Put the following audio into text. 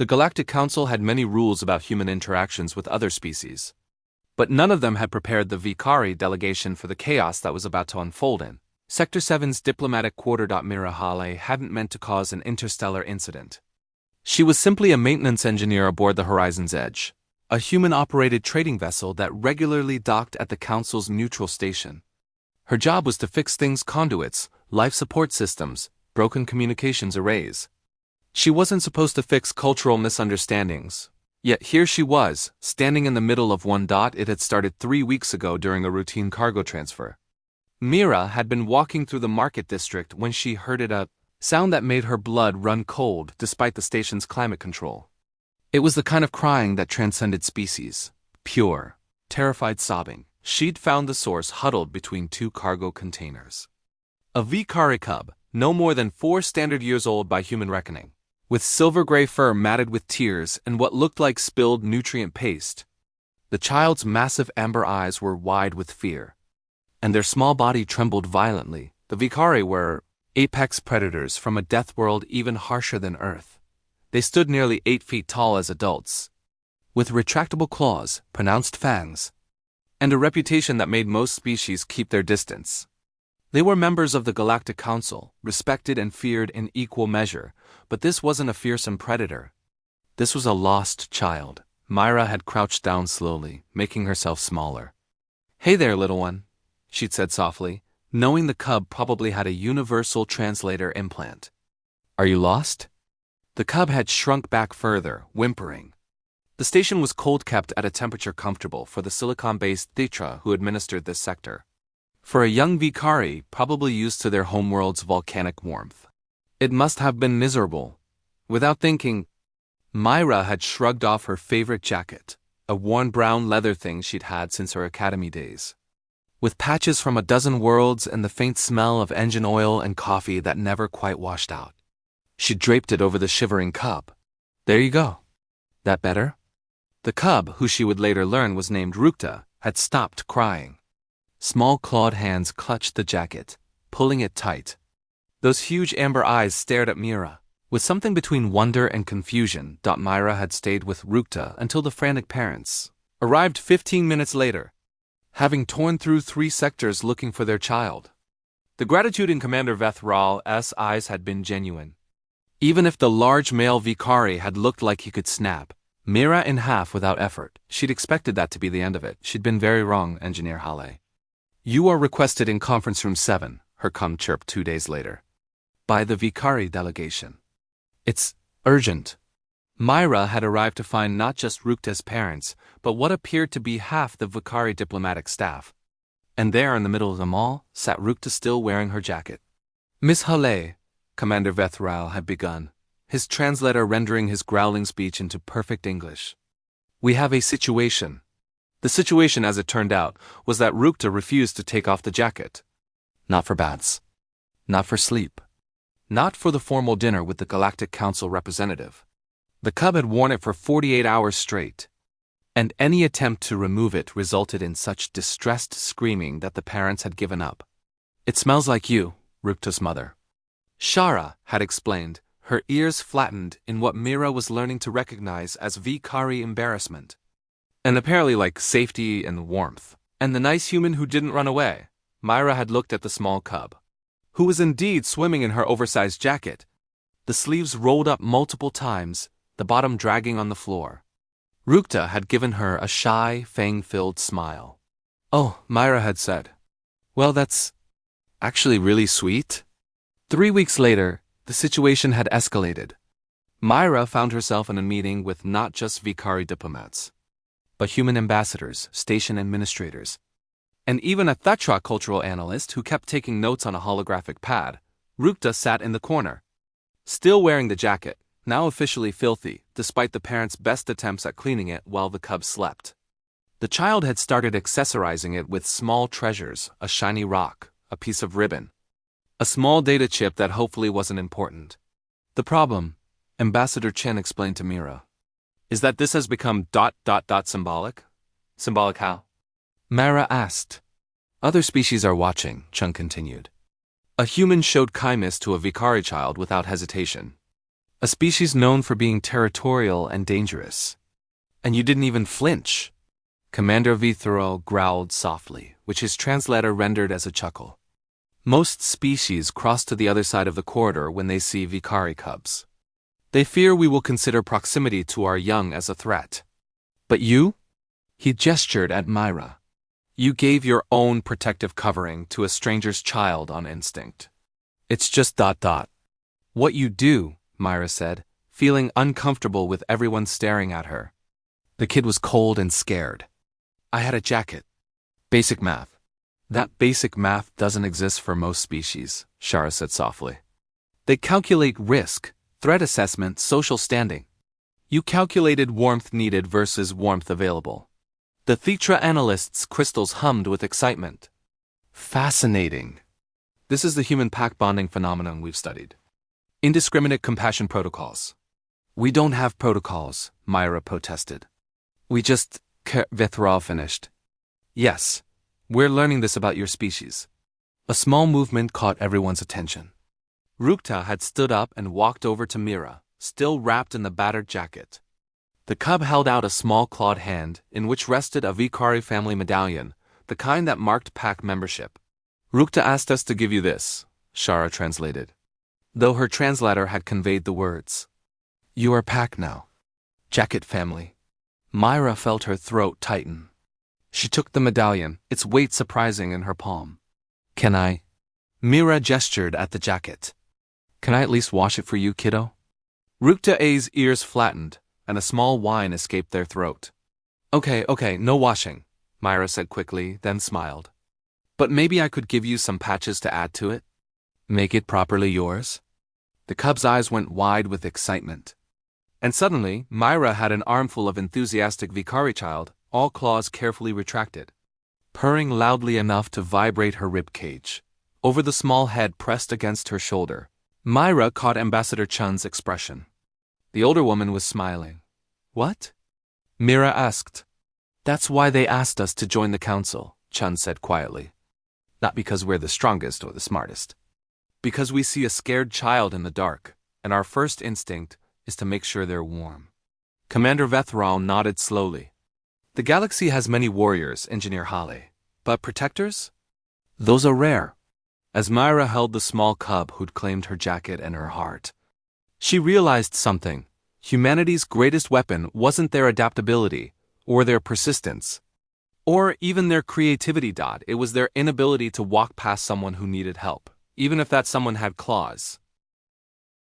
The Galactic Council had many rules about human interactions with other species. But none of them had prepared the Vicari delegation for the chaos that was about to unfold in Sector 7's diplomatic quarter. Mira Hale hadn't meant to cause an interstellar incident. She was simply a maintenance engineer aboard the Horizon's Edge, a human-operated trading vessel that regularly docked at the Council's neutral station. Her job was to fix things: conduits, life support systems, broken communications arrays. She wasn't supposed to fix cultural misunderstandings. Yet here she was, standing in the middle of one. It had started 3 weeks ago during a routine cargo transfer. Mira had been walking through the market district when she heard a sound that made her blood run cold despite the station's climate control. It was the kind of crying that transcended species. Pure, terrified sobbing. She'd found the source huddled between two cargo containers. A Vicari cub, no more than 4 standard years old by human reckoning, with silver-gray fur matted with tears and what looked like spilled nutrient paste. The child's massive amber eyes were wide with fear, and their small body trembled violently. The Vicari were apex predators from a death world even harsher than Earth. They stood nearly 8 feet tall as adults, with retractable claws, pronounced fangs, and a reputation that made most species keep their distance. They were members of the Galactic Council, respected and feared in equal measure, but this wasn't a fearsome predator. This was a lost child. Myra had crouched down slowly, making herself smaller. "Hey there, little one," she'd said softly, knowing the cub probably had a universal translator implant. "Are you lost?" The cub had shrunk back further, whimpering. The station was cold-kept at a temperature comfortable for the silicon-based Thitra who administered this sector. For a young Vicari, probably used to their homeworld's volcanic warmth, it must have been miserable. Without thinking, Myra had shrugged off her favorite jacket, a worn brown leather thing she'd had since her academy days, with patches from a dozen worlds and the faint smell of engine oil and coffee that never quite washed out. She draped it over the shivering cub. "There you go. That better?" The cub, who she would later learn was named Rukta, had stopped crying. Small clawed hands clutched the jacket, pulling it tight. Those huge amber eyes stared at Mira. With something between wonder and confusion, Myra had stayed with Rukta until the frantic parents arrived 15 minutes later, having torn through 3 sectors looking for their child. The gratitude in Commander Vethral's eyes had been genuine. Even if the large male Vicari had looked like he could snap Mira in half without effort, she'd expected that to be the end of it. She'd been very wrong, Engineer Hale. "You are requested in Conference Room 7, her cum chirped 2 days later, by the Vicari delegation. "It's urgent." Myra had arrived to find not just Rukta's parents, but what appeared to be half the Vicari diplomatic staff. And there in the middle of them all sat Rukta, still wearing her jacket. "Miss Hale," Commander Vethral had begun, his translator rendering his growling speech into perfect English. "We have a situation." The situation, as it turned out, was that Rukta refused to take off the jacket. Not for baths. Not for sleep. Not for the formal dinner with the Galactic Council representative. The cub had worn it for 48 hours straight, and any attempt to remove it resulted in such distressed screaming that the parents had given up. "It smells like you," Rukta's mother, Shara, had explained, her ears flattened in what Mira was learning to recognize as Vicari embarrassment. And apparently like safety and warmth. And the nice human who didn't run away. Myra had looked at the small cub, who was indeed swimming in her oversized jacket, the sleeves rolled up multiple times, the bottom dragging on the floor. Rukta had given her a shy, fang-filled smile. "Oh," Myra had said. "Well, that's actually really sweet." 3 weeks later, the situation had escalated. Myra found herself in a meeting with not just Vicari diplomats, but human ambassadors, station administrators, and even a Thatra cultural analyst who kept taking notes on a holographic pad. Rukta sat in the corner, still wearing the jacket, now officially filthy, despite the parents' best attempts at cleaning it while the cub slept. The child had started accessorizing it with small treasures, a shiny rock, a piece of ribbon, a small data chip that hopefully wasn't important. "The problem," Ambassador Chen explained to Mira, "is that this has become ... symbolic." "Symbolic how?" Mara asked. "Other species are watching," Chen continued. "A human showed kindness to a Vicari child without hesitation. A species known for being territorial and dangerous. And you didn't even flinch. Commander Vithero growled softly, which his translator rendered as a chuckle. Most species cross to the other side of the corridor when they see Vicari cubs. They fear we will consider proximity to our young as a threat. But you? He gestured at Myra. You gave your own protective covering to a stranger's child on instinct. It's just ... What you do, Myra said, feeling uncomfortable with everyone staring at her. The kid was cold and scared. I had a jacket. Basic math. That basic math doesn't exist for most species, Shara said softly. They calculate risk, threat assessment, social standing. You calculated warmth needed versus warmth available. The Thetra analysts' crystals hummed with excitement. Fascinating. This is the human pack bonding phenomenon we've studied. Indiscriminate compassion protocols. We don't have protocols, Myra protested. We just... Vithral finished. Yes, we're learning this about your species. A small movement caught everyone's attention. Rukta had stood up and walked over to Mira, still wrapped in the battered jacket. The cub held out a small clawed hand, in which rested a Vicari family medallion, the kind that marked pack membership. Rukta asked us to give you this, Shara translated. Though her translator had conveyed the words. You are pack now. Jacket family. Myra felt her throat tighten. She took the medallion, its weight surprising in her palm. Can I? Mira gestured at the jacket. Can I at least wash it for you, kiddo? Rukta A's ears flattened, and a small whine escaped their throat. Okay, no washing, Myra said quickly, then smiled. But maybe I could give you some patches to add to it? Make it properly yours? The cub's eyes went wide with excitement. And suddenly, Myra had an armful of enthusiastic Vicari child, all claws carefully retracted. Purring loudly enough to vibrate her rib cage. Over the small head pressed against her shoulder, Myra caught Ambassador Chun's expression. The older woman was smiling. What? Mira asked. That's why they asked us to join the council, Chun said quietly. Not because we're the strongest or the smartest. Because we see a scared child in the dark, and our first instinct is to make sure they're warm. Commander Vethral nodded slowly. The galaxy has many warriors, Engineer Hale. But protectors? Those are rare. As Myra held the small cub who'd claimed her jacket and her heart, she realized something. Humanity's greatest weapon wasn't their adaptability, or their persistence, or even their creativity. It was their inability to walk past someone who needed help, even if that someone had claws.